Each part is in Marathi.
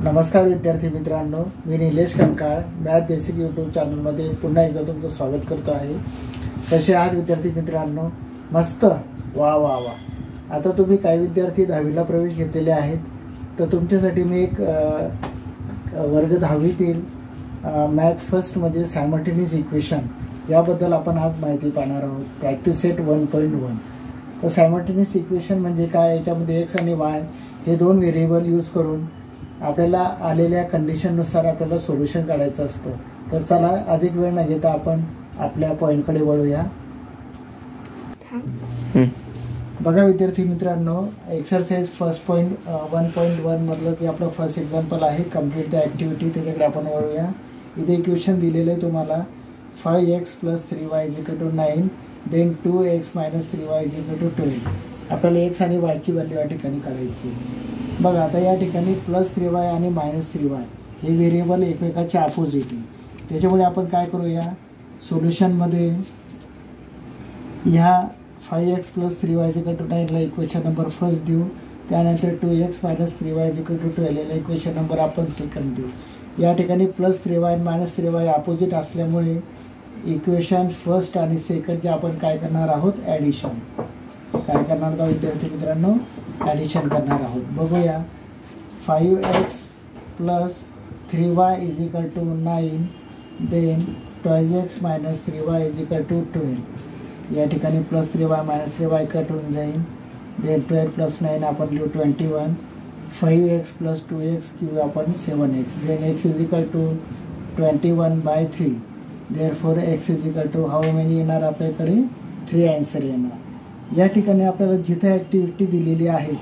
नमस्कार विद्यार्थी मित्रांनो, मी Nilesh Kankal math basic YouTube चॅनलमध्ये पुन्हा एकदा तुमचं स्वागत करतो आहे। कसे आहात विद्यार्थी मित्रांनो? मस्त, वा वा वा। आता तुम्ही काही विद्यार्थी 10वीला प्रवेश घेतलेले आहेत, तर तुमच्यासाठी मी एक वर्ग 10वीतील मॅथ फर्स्टमधील सायमल्टेनियस इक्वेशन याबद्दल आपण आज माहिती पाहणार आहोत। Practice set 1.1। तर सायमल्टेनियस इक्वेशन म्हणजे काय? याच्यामध्ये एक्स आणि वाय हे दोन व्हेरिएबल यूज करून आपल्याला आलेल्या कंडिशननुसार आपल्याला सोल्यूशन काढायचं असतं। तर चला अधिक वेळ न घेता आपण आपल्या पॉईंटकडे वळूया। बघा विद्यार्थी मित्रांनो, एक्सरसाइज फर्स्ट पॉईंट 1.1 मधलं जे आपलं फर्स्ट एक्झाम्पल आहे, कंप्लीट द ॲक्टिव्हिटी, त्याच्याकडे आपण वळूया। इथे इक्वेशन दिलेलं आहे तुम्हाला 5x + 3y = 9, then 2x - 3y = 12। आपल्याला x आणि y ची व्हॅल्यू या ठिकाणी काढायची। बघा आता या ठिकाणी +3y आणि -3y हे व्हेरिएबल एकमेकाच्या अपोजिट आहे। त्याच्यामुळे आपण काय करूया, सोल्युशनमध्ये ह्या 5x + 3y = 9 ला इक्वेशन नंबर फर्स्ट देऊ, त्यानंतर 2x - 3y = 12 ला इक्वेशन नंबर आपण सेकंड देऊ। या ठिकाणी +3y आणि -3y अपोजिट असल्यामुळे इक्वेशन फर्स्ट आणि सेकंडचे आपण काय करणार आहोत, ॲडिशन। काय करणार आहोत विद्यार्थी मित्रांनो? ॲडिशन करणार आहोत। बघूया, 5x + 3y = 9, then 2x - 3y = 12। या ठिकाणी +3y -3y कट होऊन जाईल, देन 12 + 9 आपण लिहू 21, 5x + 2x किंवा आपण 7x, then x = 21/3। Therefore x = how many येणार आपल्याकडे? 3 आन्सर येणार। या ठिकाणी आपल्याला जिथे ॲक्टिव्हिटी दिलेली आहे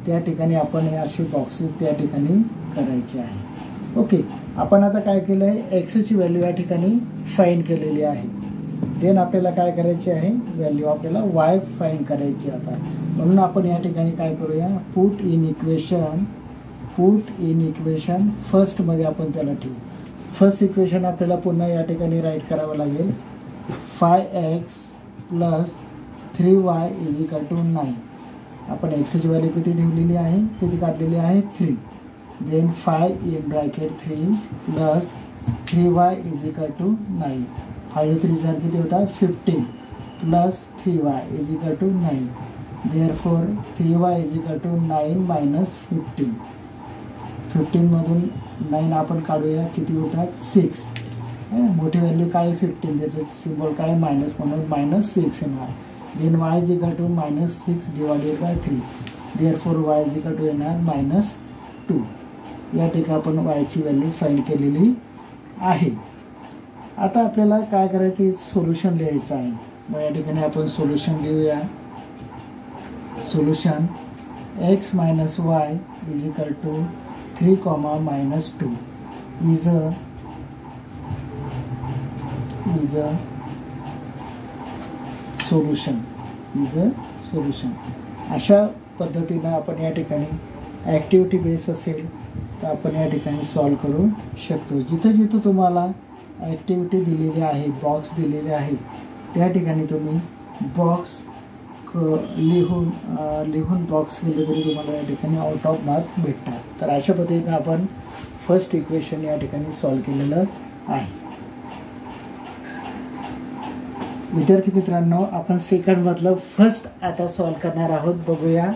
त्या ठिकाणी आपण असे बॉक्सेस त्या ठिकाणी करायचे आहे। ओके, आपण आता काय केलं आहे, एक्सची व्हॅल्यू या ठिकाणी फाइंड केलेली आहे। देन आपल्याला काय करायचे आहे, व्हॅल्यू आपल्याला वाय फाइंड करायची आता। म्हणून आपण या ठिकाणी काय करूया, पुट इन इक्वेशन फर्स्टमध्ये आपण त्याला ठेवू। फर्स्ट इक्वेशन आपल्याला पुन्हा या ठिकाणी राईट करावं लागेल। 5x + 3y = 9। आपण एक्सची व्हॅल्यू किती ठेवलेली आहे, किती काढलेली आहे, 3। Then 5 + 3y = 9। 5 3 किती होतात, 15 + 3y = 9। Therefore 3y = 9 - 15। 15 मधून 9 आपण काढूया, किती होतात, 6। मोठी व्हॅल्यू काय, 15, त्याचं सिम्बॉल काय, मायनस, म्हणून -6 येणार। Then y = -6 / 3। देअरफॉर y = येणार -2। या ठिकाणी आपण y ची व्हॅल्यू फाइंड केलेली आहे। आता आपल्याला काय करायचं, सोल्युशन लिहायचं आहे। मग या ठिकाणी आपण सोल्युशन लिहूया। Solution x - y = 3, -2 is a solution. अशा पद्धतीने आपण या ठिकाणी ॲक्टिव्हिटी बेस असेल तर आपण या ठिकाणी सॉल्व करू शकतो। जिथं जिथं तुम्हाला ॲक्टिव्हिटी दिलेली आहे, बॉक्स दिलेले आहे, त्या ठिकाणी तुम्ही बॉक्स लिहून बॉक्स केले तरी तुम्हाला या ठिकाणी आउट ऑफ मार्क भेटतात। तर अशा पद्धतीने आपण फर्स्ट इक्वेशन या ठिकाणी सॉल्व केलेलं आहे। विद्यार्थी मित्रांनो, आपण सेकंडमधलं फर्स्ट आता सॉल्व करणार आहोत। बघूया,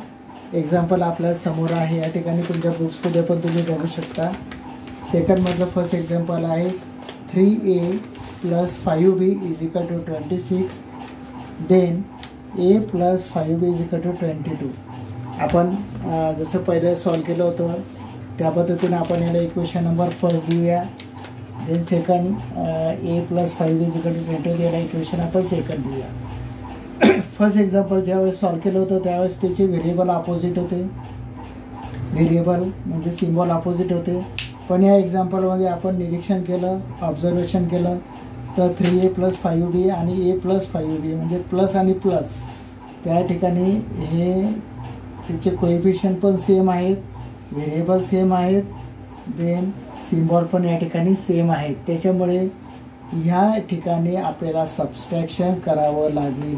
एक्झाम्पल आपल्या समोर आहे, या ठिकाणी तुमच्या बुक्समध्ये पण तुम्ही बघू शकता। सेकंडमधलं फर्स्ट एक्झाम्पल आहे 3a + 5b = 26, then a + 5b = 22। आपण जसं पहिले सॉल्व केलं होतं त्या पद्धतीने आपण याला इक्वेशन नंबर फर्स्ट देऊया। देन सेकंड a + 5b = 22, याला इक्वेशन आपण सेकंड देऊया। फर्स्ट एक्झाम्पल ज्यावेळेस सॉल्व केलं होतं त्यावेळेस त्याचे व्हेरिएबल अपोजिट होते, व्हेरिएबल म्हणजे सिम्बॉल अपोजिट होते। पण या एक्झाम्पलमध्ये आपण निरीक्षण केलं, ऑब्झर्वेशन केलं, तर 3a + 5b आणि a + 5b म्हणजे प्लस आणि प्लस, त्या ठिकाणी हे त्याचे कोएफिशियंट पण सेम आहेत, व्हेरिएबल सेम आहेत, देन सिम्बॉल पण या ठिकाणी सेम आहेत। त्याच्यामुळे ह्या ठिकाणी आपल्याला सबस्ट्रॅक्शन करावं लागेल।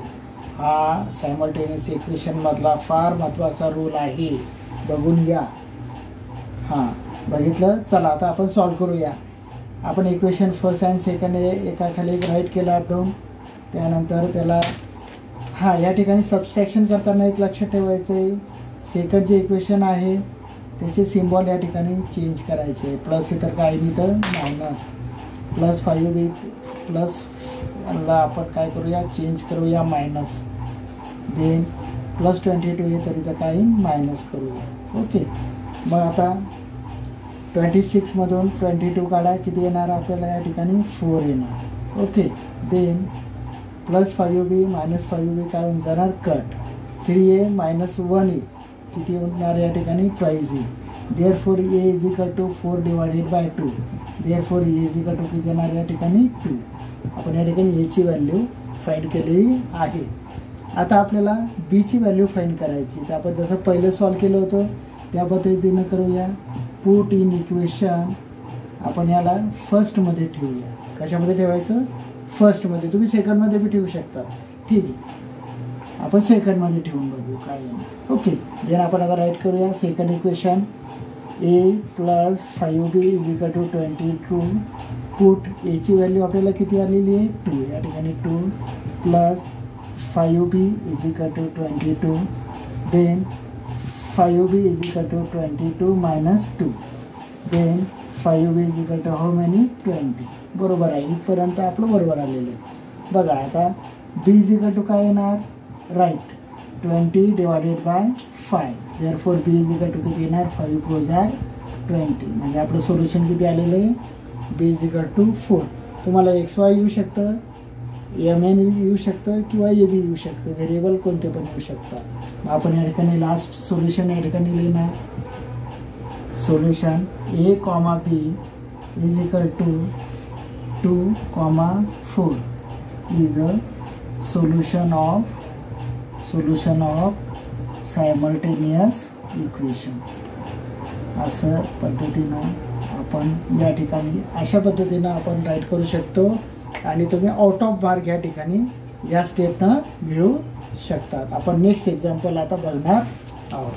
हा सायमल्टेनियस इक्वेशन मधला फार महत्त्वाचा रूल आहे, बघून घ्या। हां, बघितलं. चला आता आपण सॉल्व करूया. आपण इक्वेशन फर्स्ट अँड सेकंड एकाखाली एक राईट केलं आपण. त्यानंतर त्याला या ठिकाणी सबस्ट्रॅक्शन करताना एक लक्षात ठेवायचं आहे, सेकंड जे इक्वेशन आहे त्याचे सिम्बॉल या ठिकाणी चेंज करायचे. प्लस इथं काय नाही तर मायनस, प्लस 5b प्लस ला आपण काय करूया चेंज करूया मायनस, देन प्लस 22 आहे तर इथं काही मायनस करूया. ओके. मग आता 26मधून 22 काढा, किती येणार आपल्याला या ठिकाणी 4 येणार. Okay. Then plus 5b minus 5b काय होऊन जाणार कट. 3a मायनस 1a किती होणार या ठिकाणी twice a. Therefore a is equal to 4 divided by 2. Therefore a is equal to किती येणार या ठिकाणी 2. आपण या ठिकाणी a ची व्हॅल्यू फाइंड केलेली आहे. आता आपल्याला b ची व्हॅल्यू फाइंड करायची. तर आपण जसं पहिलं सॉल्व केलं होतं त्या पद्धतीनं करूया. पुट इन इक्वेशन आपण याला फर्स्टमध्ये ठेवूया. कशामध्ये ठेवायचं फर्स्टमध्ये, तुम्ही सेकंडमध्ये बी ठेवू शकता. ठीक आहे, आपण सेकंडमध्ये ठेवून बघू काय आहे. ओके. देन आपण आता राईट करूया second equation a plus 5b is equal to 22. Put a ची व्हॅल्यू आपल्याला किती आलेली आहे 2. या ठिकाणी 2 plus 5b is equal to 22. Then 5b is equal to 22 minus 2. Then 5b is equal to how many 20. बरोबर आहे, इथपर्यंत आपलं बरोबर आलेलं आहे. बघा आता b इज इक्वल टू काय येणार right 20 divided by 5. Therefore b is equal to किती येणार 5 4 जार 20. म्हणजे आपलं सोल्युशन किती आलेलं आहे b इज इक्वल टू 4. तुम्हाला XY येऊ शकतं, MN येऊ शकतं किंवा AB येऊ शकतं, व्हेरिएबल कोणते पण येऊ शकतात. आपण या ठिकाणी लास्ट सोल्युशन या ठिकाणी लिहिणार. Solution a comma b is equal to 2, 4 is a solution of simultaneous equation. असं पद्धतीनं आपण या ठिकाणी अशा पद्धतीनं आपण राईट करू शकतो आणि तुम्ही आउट ऑफ मार्क या ठिकाणी या स्टेपनं मिळवू शकतात. आपण नेक्स्ट एक्झाम्पल आता बघणार आहोत.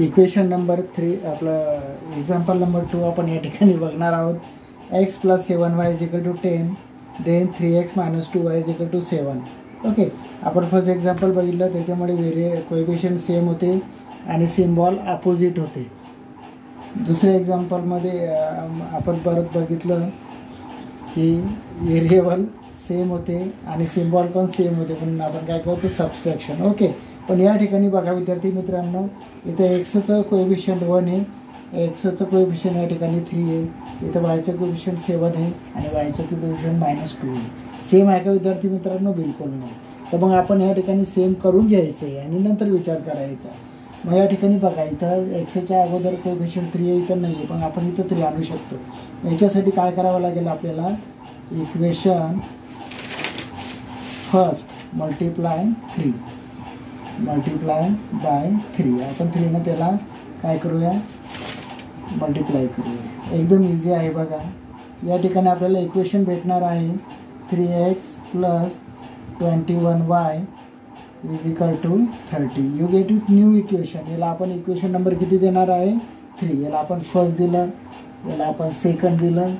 इक्वेशन नंबर 3 आपलं एक्झाम्पल नंबर 2 आपण या ठिकाणी बघणार आहोत. x plus 7y is equal to 10. Then 3x minus 2y is equal to 7. Okay. आपण फर्स्ट एक्झाम्पल बघितलं, त्याच्यामुळे कोएफिशियंट सेम होते आणि सिम्बॉल अपोजिट होते. दुसऱ्या एक्झाम्पलमध्ये आपण परत बघितलं की व्हेरिएबल सेम होते आणि सिम्बॉल पण सेम होते, म्हणून आपण काय करतो सबस्ट्रॅक्शन. ओके. पण या ठिकाणी बघा विद्यार्थी मित्रांनो, इथं एक्सचं कोएफिशियंट 1 आहे, एक्सचं कोएफिशियंट या ठिकाणी 3 आहे, इथं वायचं कोएफिशियंट 7 आहे आणि वायचं कोएफिशियंट -2 आहे. सेम आहे का विद्यार्थी मित्रांनो? बिलकुल नाही. तर मग आपण या ठिकाणी सेम करून घ्यायचं आहे आणि नंतर विचार करायचा. मग या ठिकाणी बघा इथं एक्सच्या अगोदर कोएफिशियंट 3 आहे, इथं नाही आहे, पण आपण इथं 3 आणू शकतो. याच्यासाठी काय करावं लागेल आपल्याला, इक्वेशन फर्स्ट मल्टिप्लाय 3 बाय 3. आपण 3 न त्याला काय करूया मल्टिप्लाय करूया. एकदम इझी आहे बघा. या ठिकाणी आपल्याला इक्वेशन भेटणार आहे 3x plus 21y is equal to 30. You get it new equation. याला आपण इक्वेशन नंबर किती देणार आहे 3. याला आपण फर्स्ट दिलं, याला आपण सेकंड दिलं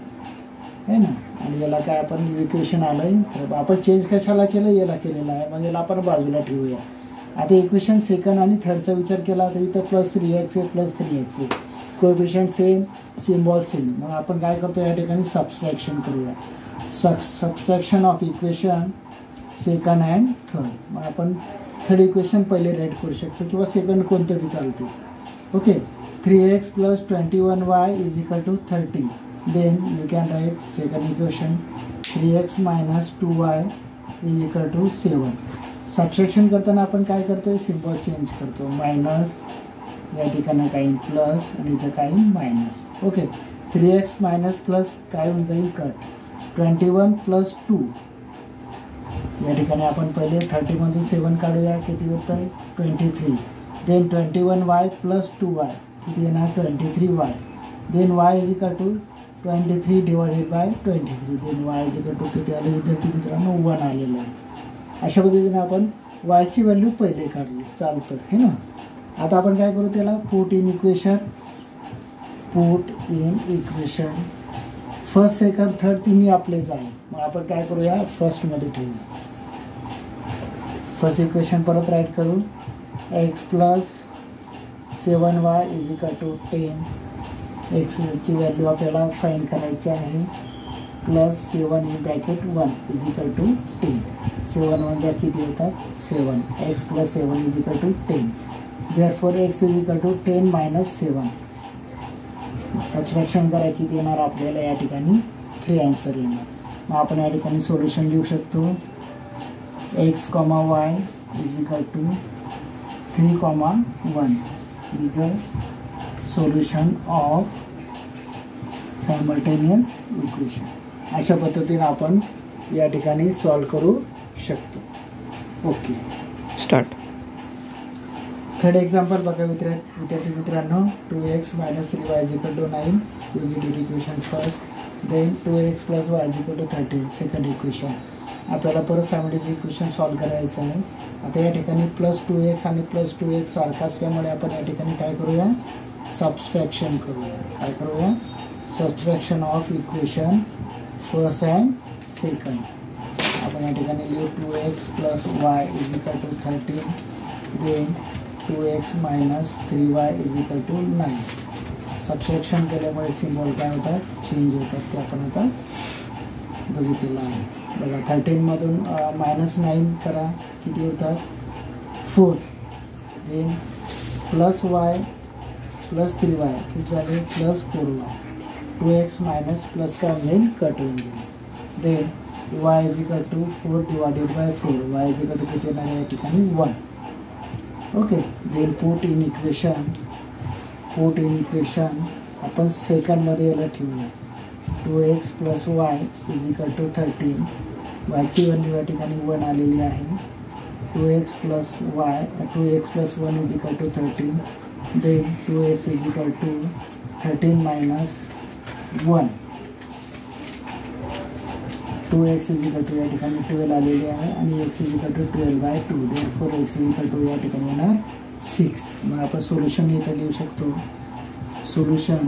है ना, आणि याला काय आपण इक्वेशन आलं आहे. तर आपण चेंज कशाला केलं, याला केलेलं आहे, म्हणजे याला आपण बाजूला ठेवूया. आता इक्वेशन सेकंड आणि थर्डचा विचार केला तर इथं प्लस 3x आहे प्लस 3x आहे, कोएफिशियंट सेम, सिम्बॉल सेम. मग आपण काय करतो या ठिकाणी सबस्ट्रॅक्शन करूया. Subtraction of equation second and third. मग आपण थर्ड इक्वेशन पहिले राईट करू शकतो किंवा सेकंड कोणतं बी चालते. Okay. 3x plus 21y is equal to 30. Then you can write second equation 3x minus 2y is equal to 7. Subtraction करताना आपण काय करतो, सिम्बॉल चेंज करतो. मायनस या ठिकाणी काही प्लस आणि इथं काही minus. Okay. 3x minus plus काय होऊन जाईल कट. 21 प्लस 2 या ठिकाणी आपण पहिले 30मधून 7 काढूया, किती होत आहे 23. देन 21y प्लस 2y किती येणार 23y. Then y is equal to 23 divided by 23. Then y is equal to किती आले विद्यार्थी मित्रांनो 1 आलेलं आहे. अशा पद्धतीने आपण वायची व्हॅल्यू पहिले काढली, चालतं है ना. आता आपण काय करू, त्याला put in equation put in equation first second third तिन्ही आपलेच आहे. मग आपण काय करूया, फर्स्टमध्ये ठेवूया. फर्स्ट इक्वेशन परत राईट करू. X plus 7y is equal to 10. एक्सची व्हॅल्यू आपल्याला फाइंड करायची आहे. Plus 7 in bracket 1 is equal to 10. 7 1 जा किती होतात 7. X plus 7 is equal to 10. Therefore x is equal to 10 minus 7. Subtraction करा किती येणार आपल्याला या ठिकाणी 3 आन्सर येणार. मग आपण या ठिकाणी सोल्युशन लिहू शकतो. X comma y is equal to 3 comma 1 is a solution of simultaneous equation. अशा पद्धतीने आपण या ठिकाणी सॉल्व करू शकतो. Okay, start. थर्ड एक्झाम्पल बघा विद्यार्थी मित्रांनो. 2x minus 3y is equal to 9. You need it equation first. Then 2x plus y is equal to 13 second equation. आपल्याला परत सायमल्टेनियस इक्वेशन सॉल्व करायचं आहे. आता या ठिकाणी प्लस 2x आणि प्लस 2x सारखा असल्यामुळे आपण या ठिकाणी काय करूया, सबस्ट्रॅक्शन करूया. काय करूया, subtraction of equation first and second. आपण या ठिकाणी लिहू 2x plus y is equal to 13. Then 2x minus 3y is equal to 9. Subtraction केल्यामुळे सिम्बॉल काय होतात, चेंज होतात. ते आपण आता बघितलेलं आहे. बघा 13मधून मायनस 9 करा किती होतात 4. Then plus y plus 3y किती झाले plus 4y. 2x minus plus काय होईल कट होऊन जाईल. Then y is equal to 4 divided by 4. y is equal to किती येणार आहे या ठिकाणी 1. Okay. Then put in equation आपण सेकंडमध्ये याला ठेवूया. 2x plus y is equal to 13. वायची व्हॅल्यू या ठिकाणी 1 आलेली आहे. 2x plus 1 is equal to 13. Then 2x is equal to 13 minus 1. 2x is equal to या ठिकाणी 12 आलेली आहे आणि x is equal to 12/2. Therefore x is equal to या ठिकाणी येणार 6. मग आपण सोल्युशन इथे लिहू शकतो. Solution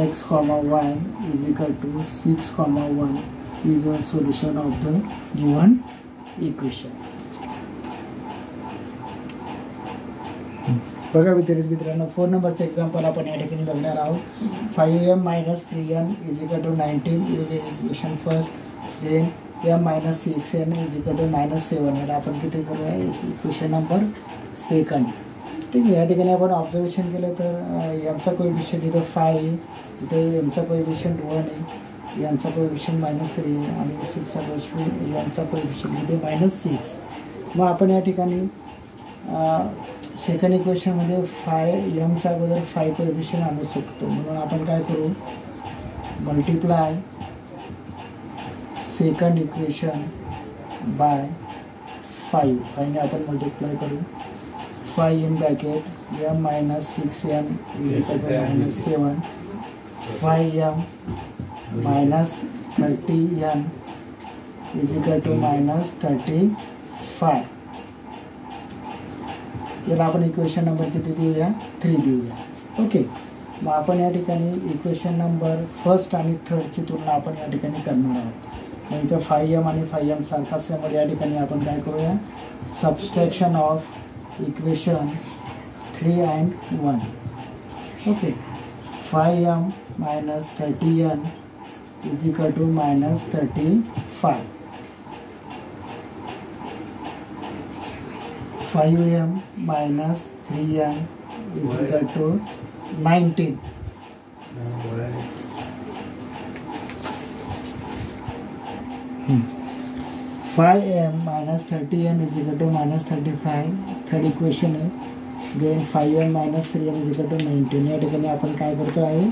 x comma y is equal to 6 comma 1 is a solution of the given equation. बघा विद्यार्थी मित्रांनो 4 नंबरचं एक्झाम्पल आपण या ठिकाणी बघणार आहोत. 5m minus 3n is equal to 19 equation first. Then m minus 6n is equal to minus 7. याला आपण किती करूया इक्वेशन नंबर सेकंड. ठीक आहे. या ठिकाणी आपण ऑब्झर्वेशन केलं तर यांचा कोएफिशियंट इथं 5, इथे यांचा कोएफिशियंट 1 आहे, यांचा कोएफिशियंट -3 आहे आणि 6चा कोएफिशियंट यांचा कोएफिशियंट इथे -6. मग आपण या ठिकाणी सेकंड इक्वेशनमध्ये 5mच्या अगोदर 5 कोएफिशियंट आणू शकतो. म्हणून आपण काय करू, मल्टिप्लाय सेकंड इक्वेशन बाय 5 ने आपण मल्टिप्लाय करू. 5 in bracket m minus 6n is equal to -7. 5m minus 30n is equal to -35. याला आपण इक्वेशन नंबर किती देऊया 3 देऊया. ओके. मग आपण या ठिकाणी इक्वेशन नंबर फर्स्ट आणि थर्डची तुलना आपण या ठिकाणी करणार आहोत. मग इथं 5m आणि 5m सारखा असल्यामुळे या ठिकाणी आपण काय करूया, subtraction of equation 3 and 1. Okay. 5m minus 30n is equal to -35. 5m minus 3n is equal to 19. 5m minus 30n is equal to -35. Third equation आहे. Then 5m minus 3n is equal to 19. या ठिकाणी आपण काय करतो आहे,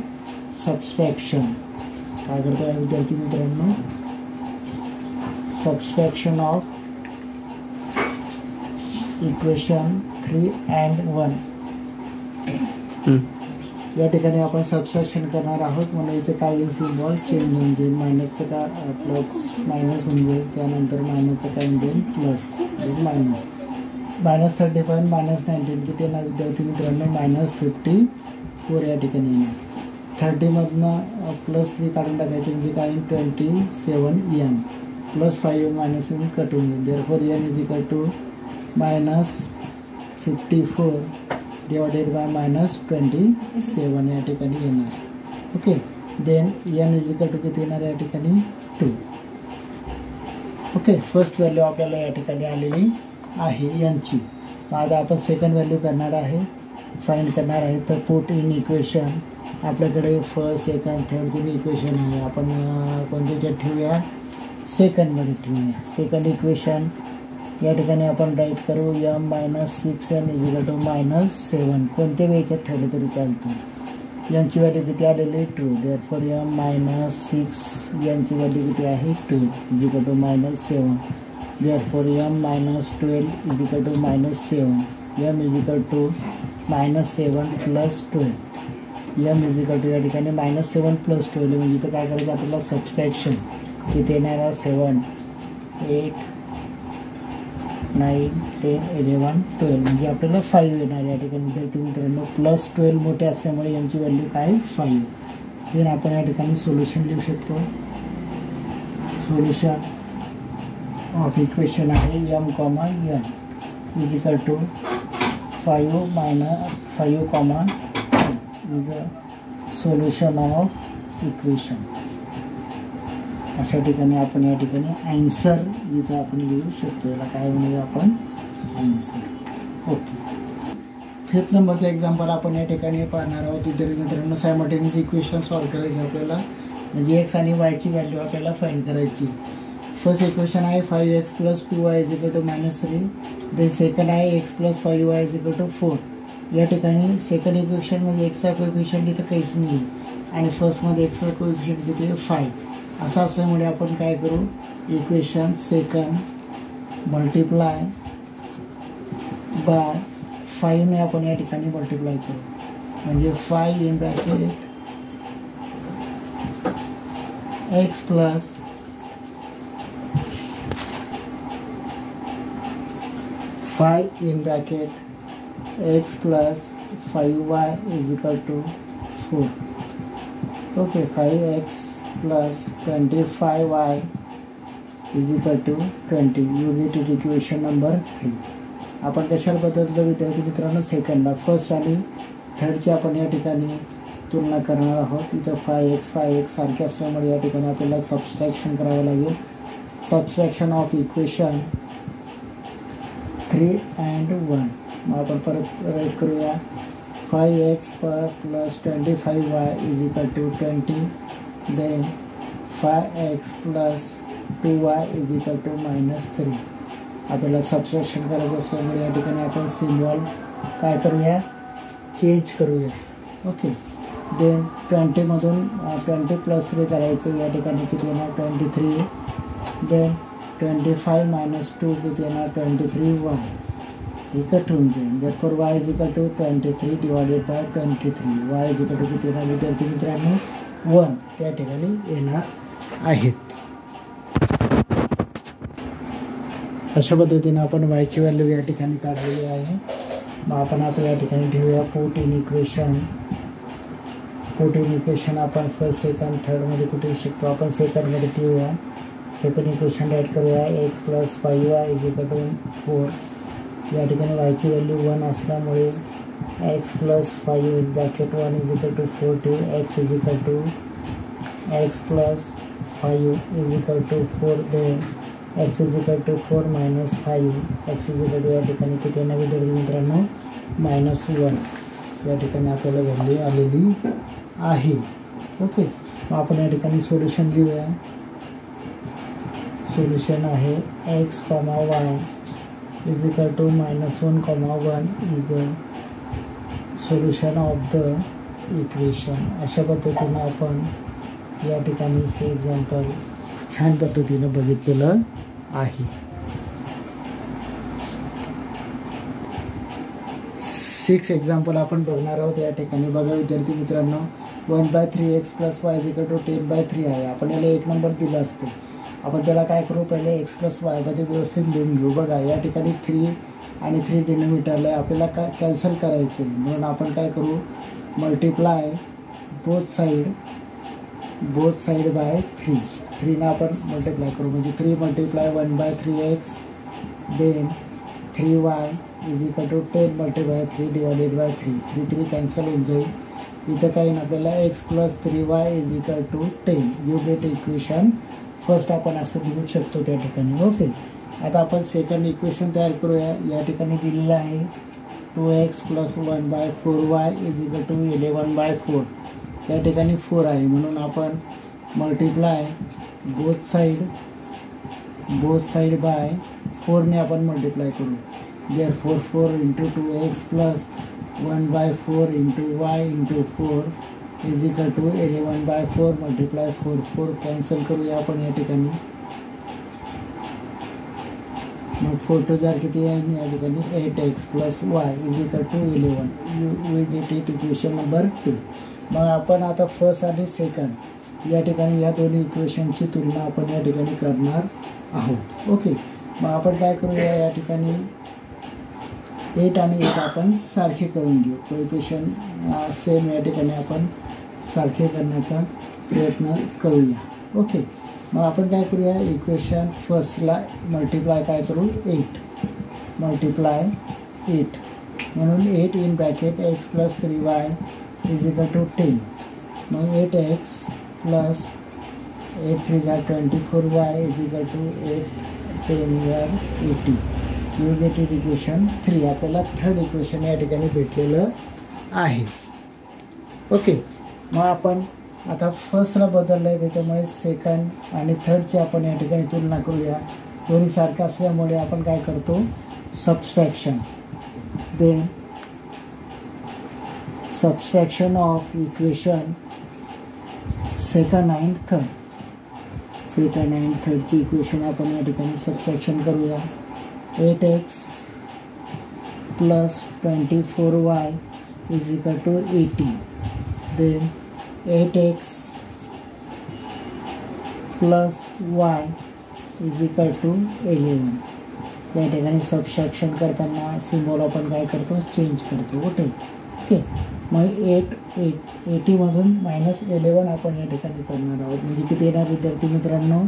सबस्ट्रॅक्शन. काय करतो आहे विद्यार्थी मित्रांनो, सबस्ट्रॅक्शन ऑफ इक्वेशन 3 and 1. या ठिकाणी आपण सबस्ट्रॅक्शन करणार आहोत. म्हणून इथे काय होईल, सिम्बॉल चेंज होऊन जाईल. मायनसचं का प्लस मायनस होऊन जाईल, त्यानंतर मायनसचं काय होऊन जाईल प्लस, मायनस. -35 -19 किती येणार विद्यार्थी मित्रांनो, -54 या ठिकाणी येणार. 30मधनं +3 काढून टाकायचे म्हणजे काय 27n +5 -1 कट होऊन जाईल. Therefore n is equal to -54 divided by -27 या ठिकाणी येणार. Okay, then n is equal to किती येणार या ठिकाणी 2. ओके, फर्स्ट व्हॅल्यू आपल्याला या ठिकाणी आलेली आहे यांची. मग आता आपण सेकंड व्हॅल्यू करणार आहे, फाइंड करणार आहे. तर पुट इन इक्वेशन आपल्याकडे फर्स्ट सेकंड थर्ड 3 इक्वेशन आहे. आपण कोणत्याच्यात ठेवूया, सेकंडमध्ये ठेवूया. सेकंड इक्वेशन या ठिकाणी आपण राईट करू m - 6n = -7. कोणत्या वेळेच्यात ठेवलं तरी चालतं. यांची व्हॅल्यू किती आलेली 2. देअरफॉर m - 6 यांची व्हॅल्यू किती आहे 2 = -7. Therefore m - 12 = -7. m = -7 + 12. m = या ठिकाणी -7 + 12 म्हणजे इथं काय करायचं आपल्याला सबस्ट्रॅक्शन. किती येणार आहे 7 8 9 10 11 12 म्हणजे आपल्याला 5 येणार या ठिकाणी. विद्यार्थी मित्रांनो +12 मोठे असल्यामुळे यांची व्हॅल्यू काय 5. देन आपण या ठिकाणी सोल्युशन लिहू शकतो. सोल्युशन ऑफ इक्वेशन आहे m, n = 5 - 5, 2 is a solution of equation. अशा ठिकाणी आपण या ठिकाणी आन्सर इथं आपण लिहू शकतो. याला काय म्हणूया आपण आन्सर. ओके, 5th नंबरचा एक्झाम्पल आपण या ठिकाणी पाहणार आहोत. विद्यार्थी मित्रांनो सायमल्टेनियस इक्वेशन सॉल्व्ह करायचं आपल्याला, म्हणजे x आणि y ची व्हॅल्यू आपल्याला फाइंड करायची. फर्स्ट इक्वेशन आहे 5x + 2y = -3. देन सेकंड आहे x + 5y = 4. या ठिकाणी सेकंड इक्वेशन म्हणजे एक्सचा कोएफिशियंट इथं काहीच नाही आहे आणि फर्स्टमध्ये एक्सचा कोएफिशियंट किती आहे 5. असं असल्यामुळे आपण काय करू, इक्वेशन सेकंड मल्टिप्लाय बाय 5 ने आपण या ठिकाणी मल्टिप्लाय करू. म्हणजे 5 in bracket x + 5 in bracket x + 5y = 4. Okay, 5x + 25y = 20. You get it equation number 3. आपण कशाला बदलतो विद्यार्थी मित्रांनो, सेकंडला. फर्स्ट आणि थर्डची आपण या ठिकाणी तुलना करणार आहोत. इथं 5x सारखे असल्यामुळे या ठिकाणी आपल्याला सबस्ट्रॅक्शन करावं लागेल. Subtraction of equation 3 and 1. मग आपण परत राईट करूया. 5x + 25y = 20. Then 5x + 2y = -3. आपल्याला सबस्ट्रॅक्शन करायचं असल्यामुळे या ठिकाणी आपण सिम्बॉल काय करूया, चेंज करूया. ओके, देन 20मधून 20 + 3 करायचं. या ठिकाणी किती येणार 23. देन 25 - 2 किती येणार 23y. हे कट होऊन जाईल. Therefore y = 23 divided by 23. y = किती येणार विद्यार्थी मित्रांनो 1 त्या ठिकाणी येणार आहेत. अशा पद्धतीने आपण y ची व्हॅल्यू या ठिकाणी काढलेली आहे. मग आपण आता या ठिकाणी ठेवूया put in equation. Put in equation आपण फर्स्ट सेकंड थर्डमध्ये कुठे येऊ शकतो, आपण सेकंडमध्ये ठेवूया. सेकंड इक्वेशन राईट करूया. x + 5y = 4. या ठिकाणी y ची व्हॅल्यू 1 असल्यामुळे x + 5 इन ब्रॅकेट 1 = 4 ठेवू. x + 5 = 4. Then x = 4 - 5. x = या ठिकाणी किती येणार विद्यार्थी मित्रांनो -1. या ठिकाणी आपल्याला व्हॅल्यू आलेली आहे. ओके, मग आपण या ठिकाणी सोल्युशन लिहूया. सोल्युशन आहे x, y = -1, 1 is a solution of the equation. अशा पद्धतीनं आपण या ठिकाणी हे एक्झाम्पल छान पद्धतीनं बघितलेलं आहे. 6 एक्झाम्पल आपण बघणार आहोत. या ठिकाणी बघा विद्यार्थी मित्रांनो 1/3x + y = 10/3 आहे. आपण याला 1 नंबर दिला असते. आपण त्याला काय करू, पहिले x + y मध्ये व्यवस्थित लिहून घेऊ. बघा या ठिकाणी 3 आणि 3 डिनोमिनेटरला आपल्याला काय कॅन्सल करायचं आहे, म्हणून आपण काय करू मल्टिप्लाय बोथ साइड बाय 3. 3 ना आपण मल्टिप्लाय करू म्हणजे 3 multiply 1/3x then 3y is equal to 10 multiply 3 divided by 3. 3 3 cancel होऊन जाईल. इथं काही ना आपल्याला x plus 3y is equal to 10. You get equation first आपण असं लिहू शकतो त्या ठिकाणी. ओके, आता आपण सेकंड इक्वेशन तयार करूया. या ठिकाणी दिलेलं आहे 2x plus 1/4y is equal to 11/4. या ठिकाणी 4 आहे म्हणून आपण मल्टिप्लाय बोथ साइड बाय 4 ने आपण मल्टिप्लाय करू. Therefore 4 into 2x plus 1/4 into y into 4 is equal to 11/4 multiply 4. 4 cancel करूया आपण या ठिकाणी. मग 4 2 जार किती आहे या ठिकाणी 8x plus y is equal to 11. We get it equation number 2. मग आपण आता फर्स्ट आणि सेकंड या ठिकाणी या दोन्ही इक्वेशनची तुलना आपण या ठिकाणी करणार आहोत. ओके, मग आपण काय करूया या ठिकाणी 8 आणि 8 आपण सारखे करून घेऊ. कोएफिशियंट सेम या ठिकाणी आपण सारखे करण्याचा प्रयत्न करूया. ओके, मग आपण काय करूया इक्वेशन फर्स्टला मल्टिप्लाय काय करू 8 मल्टिप्लाय 8 म्हणून 8 in bracket x plus 3y is equal to 10. मग 8x प्लस 8 3 जार 24y इज इक्वल टू 8 10 जार 80. You get it equation 3. आपल्याला थर्ड इक्वेशन या ठिकाणी भेटलेलं आहे. ओके, मग आपण आता फर्स्टला बदललं आहे त्याच्यामुळे सेकंड आणि थर्डची आपण या ठिकाणी तुलना करूया. दोन्ही सारखं असल्यामुळे आपण काय करतो subtraction. Then subtraction of equation second and थर्डची इक्वेशन आपण या ठिकाणी सबस्ट्रॅक्शन करूया. 8x plus 24y is equal to 80. Then 8x plus y is equal to 11. या ठिकाणी सबस्ट्रॅक्शन करताना सिम्बॉल आपण काय करतो चेंज करतो. ओके ओके, मग 80मधून -11 आपण या ठिकाणी करणार आहोत म्हणजे किती येणार विद्यार्थी मित्रांनो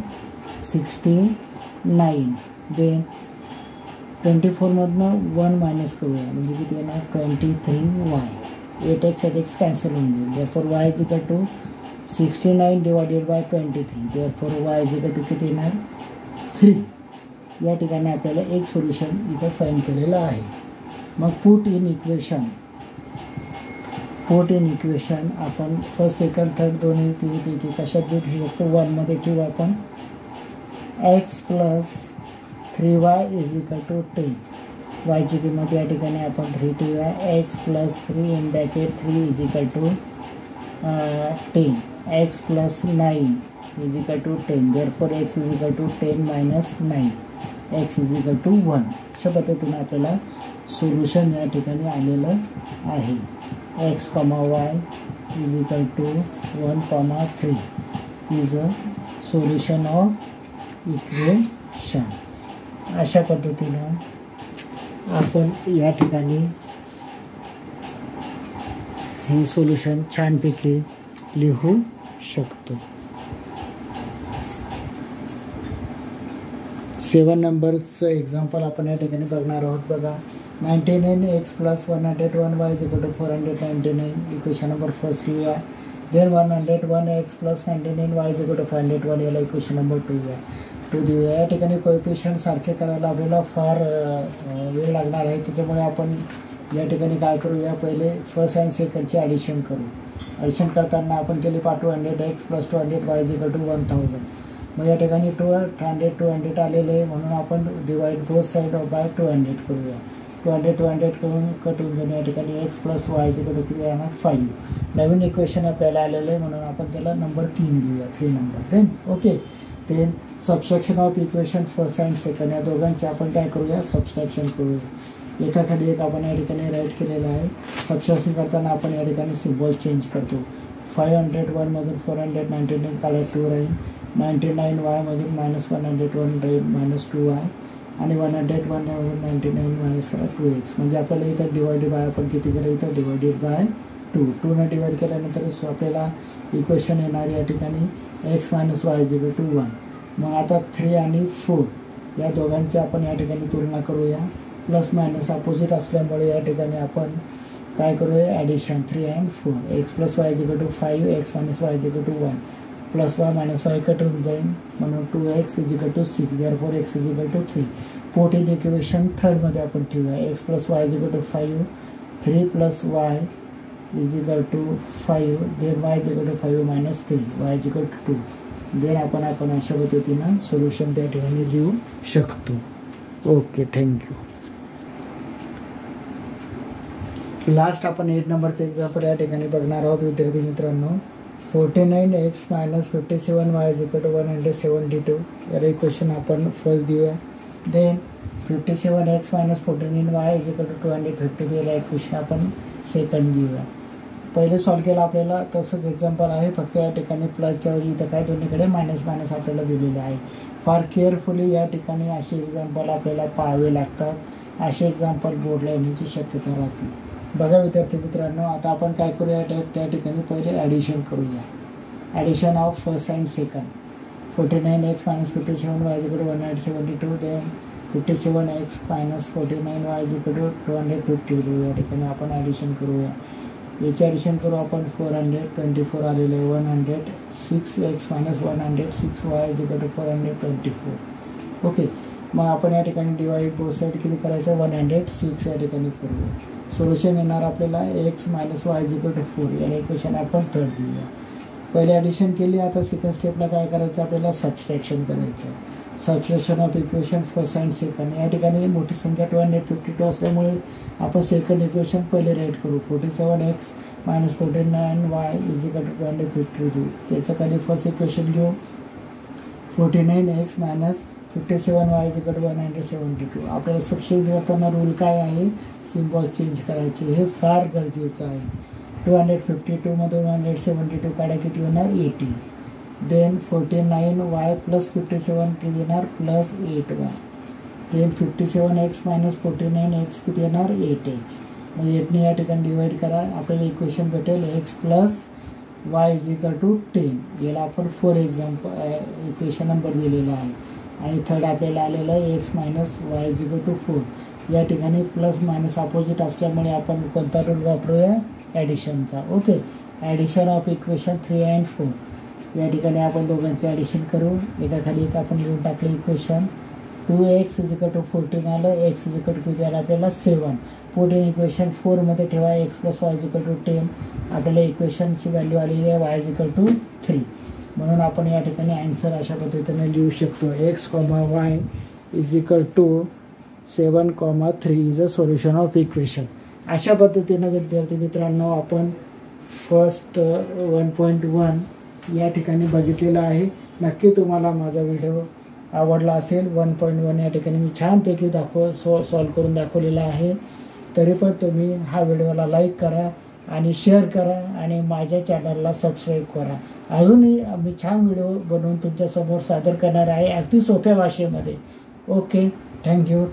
69. देन 24मधनं 1 मायनस करूया म्हणजे किती येणार 23y. 8x 8x कॅन्सल होऊन जाईल. Therefore y is equal to 69 divided by 23. Therefore y is equal to किती येणार 3. या ठिकाणी आपल्याला एक सोल्युशन इथं फाइंड केलेलं आहे. मग पुट इन इक्वेशन आपण फर्स्ट सेकंड थर्ड दोन्ही तिन्हीपैकी कशात भेटू शकतो 1 मध्ये ठेवू आपण. x plus 3y is equal to 10. वायची किंमत या ठिकाणी आपण 3 ठेवूया. x plus 3 in bracket 3 is equal to 10. x plus 9 is equal to 10. Therefore x is equal to 10 minus 9 x is equal to 1. अशा पद्धतीने आपल्याला सोल्युशन या ठिकाणी आलेलं आहे. x, y is equal to 1, 3 is a solution of equation. अशा पद्धतीनं आपण या ठिकाणी हे सोल्युशन छानपैकी लिहू शकतो. 7 नंबरचं एक्झाम्पल आपण या ठिकाणी बघणार आहोत. बघा 99x plus 101y is equal to 499. Equation number first लिहूया. Then 101x plus 99y is equal to 501. याला इक्वेशन नंबर 2 देऊया. या ठिकाणी कोएफिशियंट सारखे करायला आपल्याला फार वेळ लागणार आहे त्याच्यामुळे आपण या ठिकाणी काय करूया पहिले फर्स्ट अँड सेकंडचे ॲडिशन करू. ॲडिशन करताना आपण केली 200x plus 200y is equal to 1000. मग या ठिकाणी 200 आलेले आहे म्हणून आपण डिवाइड बोथ साइड बाय 200 करूया. 200 करून कट होऊन जाईल. या ठिकाणी x plus y is equal to किती राहणार 5. नवीन इक्वेशन आपल्याला आलेलं आहे म्हणून आपण त्याला नंबर 3 देऊया 3 number. Then okay, then subtraction of equation first and second या दोघांचे आपण काय करूया सबस्ट्रॅक्शन करूया. एकाखाली एक आपण या ठिकाणी राईट केलेलं आहे. सबस्ट्रॅक्शन करताना आपण या ठिकाणी सिम्बॉल्स चेंज करतो. 501 मधून 499 काढा 2 राहील. 99y मधून -101 राहील -2y आणि 101 मधून 99 मायनस करा 2x. म्हणजे आपल्याला इथं डिवायडेड बाय आपण किती करा इथं डिवायडेड बाय 2 डिवाइड केल्यानंतर आपल्याला इक्वेशन येणार या ठिकाणी x minus y is equal to 1. मग आता 3 आणि 4 या दोघांची आपण या ठिकाणी तुलना करूया. प्लस मायनस अपोजिट असल्यामुळे या ठिकाणी आपण काय करूया addition 3 and 4. x plus y is equal to 5, x minus y is equal to 1, plus y minus y cut होऊन जाईल म्हणून 2x is equal to 6, therefore x is equal to 3. 14 equation थर्डमध्ये आपण ठेवूया. x plus y is equal to 5, 3 plus y is equal to 5, then y is equal to 5 minus 3, y is equal to 2. Then आपण अशा पद्धतीनं सोल्युशन त्या ठिकाणी लिहू शकतो. Okay, thank you. लास्ट आपण 8 नंबरचं एक्झाम्पल या ठिकाणी बघणार आहोत विद्यार्थी मित्रांनो. 49x minus 57y is equal to 172. याला इक्वेशन आपण फर्स्ट देऊया. Then 57x minus 49y is equal to 252 याला इक्वेशन आपण सेकंड घेऊया. पहिले सॉल्व केलं आपल्याला तसंच एक्झाम्पल आहे, फक्त या ठिकाणी प्लसच्या ऐवजी इथं काय दोन्हीकडे मायनस मायनस आपल्याला दिलेले आहे. फार केअरफुली या ठिकाणी असे एक्झाम्पल आपल्याला पाहावे लागतात. असे एक्झाम्पल बोर्डला येण्याची शक्यता राहते. बघा विद्यार्थी मित्रांनो, आता आपण काय करूया त्या ठिकाणी पहिले ॲडिशन करूया. Addition of first and second. 49x minus 57y is equal to 172. Then 57x minus 49y is equal to 252. या ठिकाणी आपण ॲडिशन करूया. याचे ॲडिशन करू आपण. 424 आलेलं आहे. 106x minus 106y is equal to 424. Okay, मग आपण या ठिकाणी डिवाइड बोथ साईड किती करायचं 106 या ठिकाणी करूया. सोल्युशन येणार आपल्याला x minus y is equal to 4. याला इक्वेशन आपण थर्ड घेऊया. पहिले ॲडिशन केली, आता सेकंड स्टेपला काय करायचं आपल्याला सबस्ट्रॅक्शन करायचं. Subtraction of equation first and second. या ठिकाणी मोठी संख्या 252 असल्यामुळे आपण सेकंड इक्वेशन पहिले राईट करू. 47x minus 49y is equal to 252. त्याच्या खाली फर्स्ट इक्वेशन घेऊ. 49x minus 57y is equal to 172. आपल्याला सबस्टिट्यूट करताना रूल काय आहे, सिम्बॉल चेंज करायचे. हे फार गरजेचं आहे. 252 मधून 172 काढा किती होणार 80. देन 49y प्लस 57 किती येणार plus 8y. Then 57x minus 49x किती येणार 8x. मग 8ने या ठिकाणी डिवाइड करा, आपल्याला इक्वेशन भेटेल x plus y is equal to 10. याला आपण 4 इक्वेशन नंबर दिलेला आहे. आणि थर्ड आपल्याला आलेला आहे x minus y is equal to 4. या ठिकाणी प्लस मायनस अपोजिट असल्यामुळे आपण कोणता रूल वापरूया ॲडिशनचा. Okay, addition of equation 3 and 4. या ठिकाणी आपण दोघांचे ॲडिशन करू. एकाखाली एक आपण लिहून टाकले equation. 2x is equal to 14 आलं. x इज इक्वल टू किती आलं आपल्याला 7. 14 इक्वेशन 4मध्ये ठेवा. x plus y is equal to 10. आपल्याला इक्वेशनची व्हॅल्यू आलेली आहे y इज इक्वल टू 3. म्हणून आपण या ठिकाणी आन्सर अशा पद्धतीने लिहू शकतो. x, y is equal to 7, 3 is a solution of equation. अशा पद्धतीनं विद्यार्थी मित्रांनो आपण फर्स्ट 1.1 या ठिकाणी बघितलेलं आहे. नक्की तुम्हाला माझा व्हिडिओ आवडला असेल. 1.1 या ठिकाणी मी छानपैकी सॉल्व करून दाखवलेला आहे. तरी पण तुम्ही हा व्हिडिओला लाईक करा आणि शेअर करा आणि माझ्या चॅनलला सबस्क्राईब करा. अजूनही मी छान व्हिडिओ बनवून तुमच्यासमोर सादर करणार आहे अगदी सोप्या भाषेमध्ये. Okay, thank you.